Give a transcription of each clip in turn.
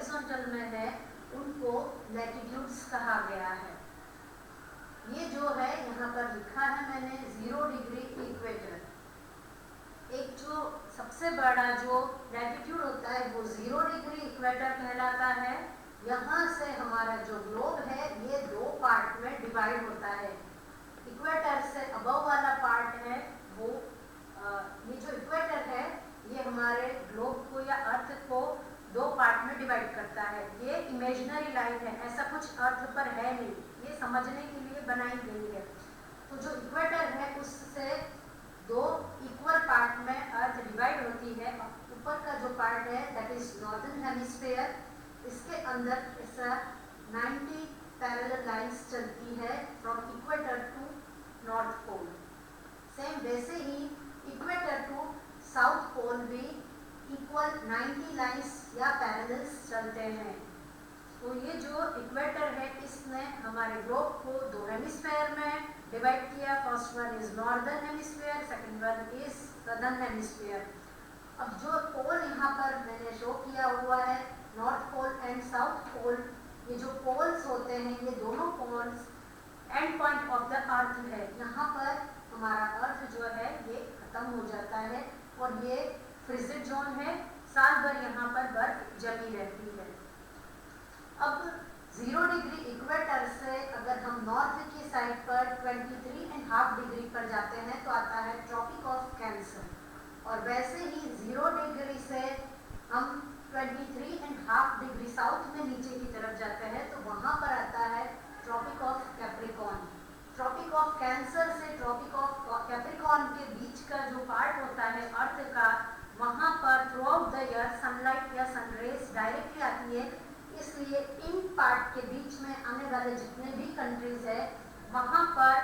Horizontal में है उनको लैटिट्यूड्स कहा गया है। ये जो है यहाँ पर लिखा है मैंने 0 डिग्री इक्वेटर। एक जो सबसे बड़ा जो लैटिट्यूड होता है वो 0 डिग्री इक्वेटर कहलाता है। यहाँ से हमारा जो ग्लोब है ये 2 पार्ट में डिवाइड होता है। इक्वेटर से अबव वाला पार्ट है वो ये जो इक्वेटर है ये हमारे ग्लोब को या अर्थ को 2 पार्ट में डिवाइड करता है। ये इमेजिनरी लाइन है, ऐसा कुछ अर्थ पर है नहीं, ये समझने के लिए बनाई गई है। तो जो इक्वेटर है उससे 2 इक्वल पार्ट में अर्थ डिवाइड होती है। ऊपर का जो पार्ट है दैट इज नॉर्दर्न हेमिस्फीयर, इसके अंदर ऐसा 90 पैरेलल लाइंस चलती है from equator to north pole. Same वैसे ही इक्वेटर टू साउथ पोल भी इक्वल 90 लाइंस या पैरेलल्स चलते हैं। तो ये जो इक्वेटर है इसने हमारे ग्लोब को 2 हेमिस्फीयर में डिवाइड किया। First one is northern hemisphere, second one is southern hemisphere. अब जो पोल यहाँ पर मैंने शो किया हुआ है north pole and south pole, ये जो पोल्स होते हैं ये दोनों poles end point of the earth है। यहाँ पर हमारा अर्थ जो है ये खत्म हो जाता है और ये फ्रिजिड जोन है, साल भर यहाँ पर बर्फ जमी रहती है। अब 0 डिग्री इक्वेटर से अगर हम नॉर्थ की साइड पर 23.5 डिग्री पर जाते हैं तो आता है ट्रॉपिक ऑफ कैंसर, और वैसे ही 0 डिग्री से हम 23.5 डिग्री साउथ में नीचे की तरफ जाते हैं तो वहाँ पर आता है tropic of Capricorn. Tropic of Cancer से ट्रॉपिक ऑफ कैप्रिकॉर्न के बीच का जो पार्ट होता है अर्थ का, वहाँ पर through out the year sunlight या सनरेज डायरेक्टली आती है। इसलिए इन पार्ट के बीच में आने वाले जितने भी कंट्रीज है वहाँ पर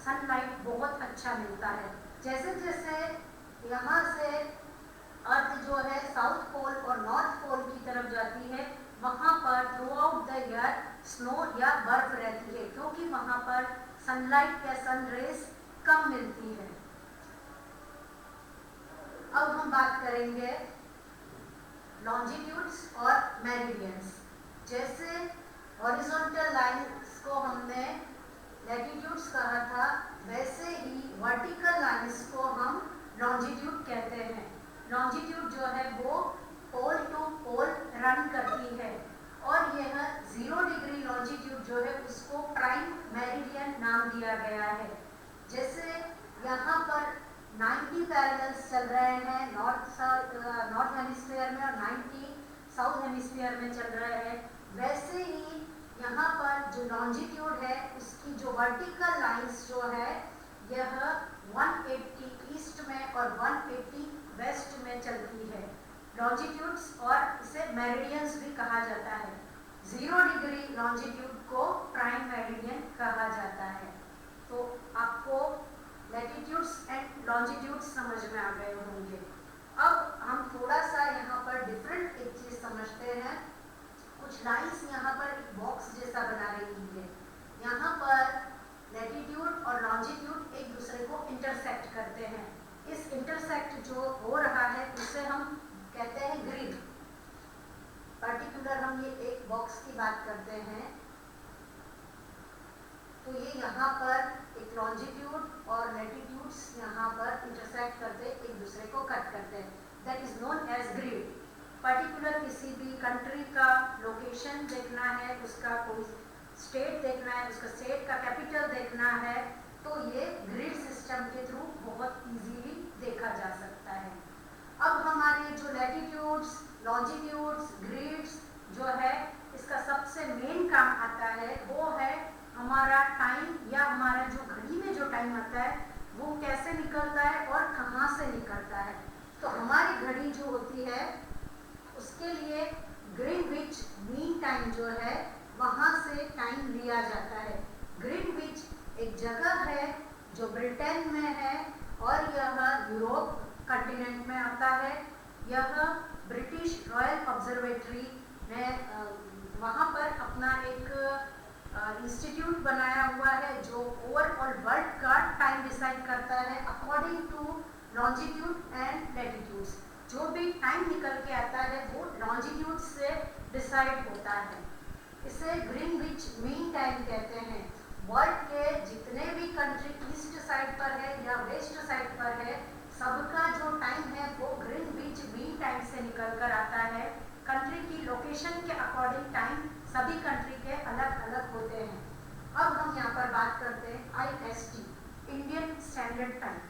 सनलाइट बहुत अच्छा मिलता है। जैसे जैसे यहाँ से अर्थ जो है साउथ पोल और नॉर्थ पोल की तरफ जाती है वहाँ पर through out the year snow या बर्फ रहती है, क्योंकि वहाँ पर सनलाइट या सन रेज कम मिलती है। अब हम बात करेंगे लॉन्जिट्यूड्स और मेरिडियंस। जैसे हॉरिजॉन्टल लाइंस को हमने लैटिट्यूड्स कहा था, वैसे ही वर्टिकल लाइंस को हम लॉन्जिट्यूड कहते हैं। लॉन्जिट्यूड जो है वो पोल टू पोल रन करती है और यह 0 डिग्री लॉन्जिट्यूड जो है उसको प्राइम मेरिडियन नाम दिया गया है। जैसे यहाँ पर 90 पैरेलल्स चल रहे हैं नॉर्थ हेमिस्फीयर में और 90 साउथ हेमिस्फीयर में चल रहे हैं, वैसे ही यहाँ पर जो लॉन्जिट्यूड है उसकी जो वर्टिकल लाइंस जो है यह 180 ईस्ट में और 180 वेस्ट में चलती है। लॉन्जिट्यूड्स और इसे मेरिडियंस भी कहा जाता है। 0 डिग्री लॉन्जिट्यूड को प्राइम मेरिडियन कहा जाता है। तो आपको लैटिट्यूड्स एंड लॉन्जिट्यूड्स समझ में आ गए होंगे। अब हम थोड़ा सा यहाँ पर डिफरेंट एक चीज समझते हैं। कुछ लाइंस यहाँ पर एक बॉक्स जैसा बना रही है। यहाँ पर लैटिट्यूड और लॉन्जिट्यूड एक दूसरे को इंटरसेक्ट करते हैं। इस इंटरसेक्ट जो हो रहा है उसे हम कहते हैं ग्रिड। पर्टिकुलर हम ये एक बॉक्स की बात करते हैं तो ये यहाँ पर एक लॉन्जिट्यूड और लैटिट्यूड्स यहाँ पर इंटरसेक्ट करते एक दूसरे को कट करते हैं, that is known as grid. Particular किसी भी कंट्री का लोकेशन देखना है, उसका कोई स्टेट देखना है, उसका स्टेट का कैपिटल देखना है तो ये ग्रिड सिस्टम के थ्रू बहुत इजीली देखा जा सकता है। अब हमारे जो लैटिट्यूड्स, लॉन्जिट्यूड्स, ग्रिड्स जो है इसका सबसे मेन काम आता है वो है हमारा टाइम या हमारा जो घड़ी में जो टाइम आता है वो कैसे निकलता है और कहाँ से निकलता है। तो हमारी घड़ी जो होती है उसके लिए ग्रीनविच मीन टाइम जो है वहाँ से टाइम लिया जाता है। ग्रीनविच एक जगह है जो ब्रिटेन में है और यह यूरोप कंटिनेंट में आता है। यह ब्रिटिश रॉयल ऑब्जर्वेटरी ने वहाँ पर अपना एक इंस्टीट्यूट बनाया हुआ है जो ओवरऑल वर्ल्ड का टाइम डिसाइड करता है according to longitude and latitudes. जो भी टाइम निकल के आता है वो लॉन्जिट्यूड से रिसाइड होता है। इसे ग्रीनविच मीन टाइम कहते हैं। वर्ल्ड के जितने भी कंट्री ईस्ट साइड पर है या वेस्ट साइड पर है, सबका जो टाइम है वो ग्रीनविच मीन टाइम से निकल कर आता है। कंट्री की लोकेशन के अकॉर्डिंग टाइम सभी कंट्री के अलग अलग होते हैं। अब हम यहाँ पर बात करते हैं IST, इंडियन स्टैंडर्ड टाइम।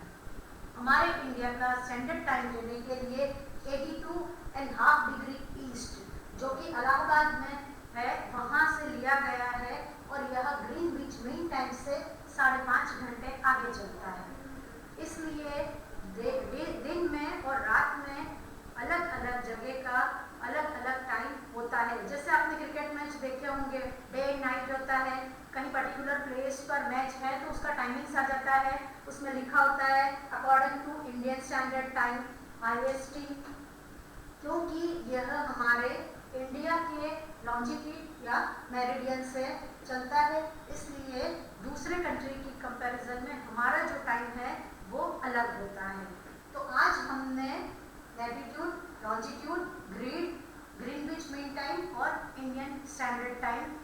हमारे इंडिया का स्टैंडर्ड टाइम लेने के लिए 82.5 डिग्री ईस्ट, जो कि इलाहाबाद में है, वहाँ से लिया गया है और यह ग्रीनविच मीन टाइम से 5.5 घंटे आगे चलता है। इसलिए दिन में और रात में अलग अलग जगह का अलग अलग टाइम होता है। जैसे आपने क्रिकेट मैच देखे होंगे, डे एंड नाइट होता है। कहीं पर्टिकुलर प्लेस पर मैच है तो उसका टाइमिंग्स आ जाता है, उसमें लिखा होता है according to Indian Standard Time IST। क्योंकि यह हमारे इंडिया के लॉन्जिट्यूड या मेरिडियन से चलता है, इसलिए दूसरे कंट्री की कंपैरिजन में हमारा जो टाइम है वो अलग होता है। तो आज हमने latitude, longitude, Greenwich mean time और इंडियन स्टैंडर्ड टाइम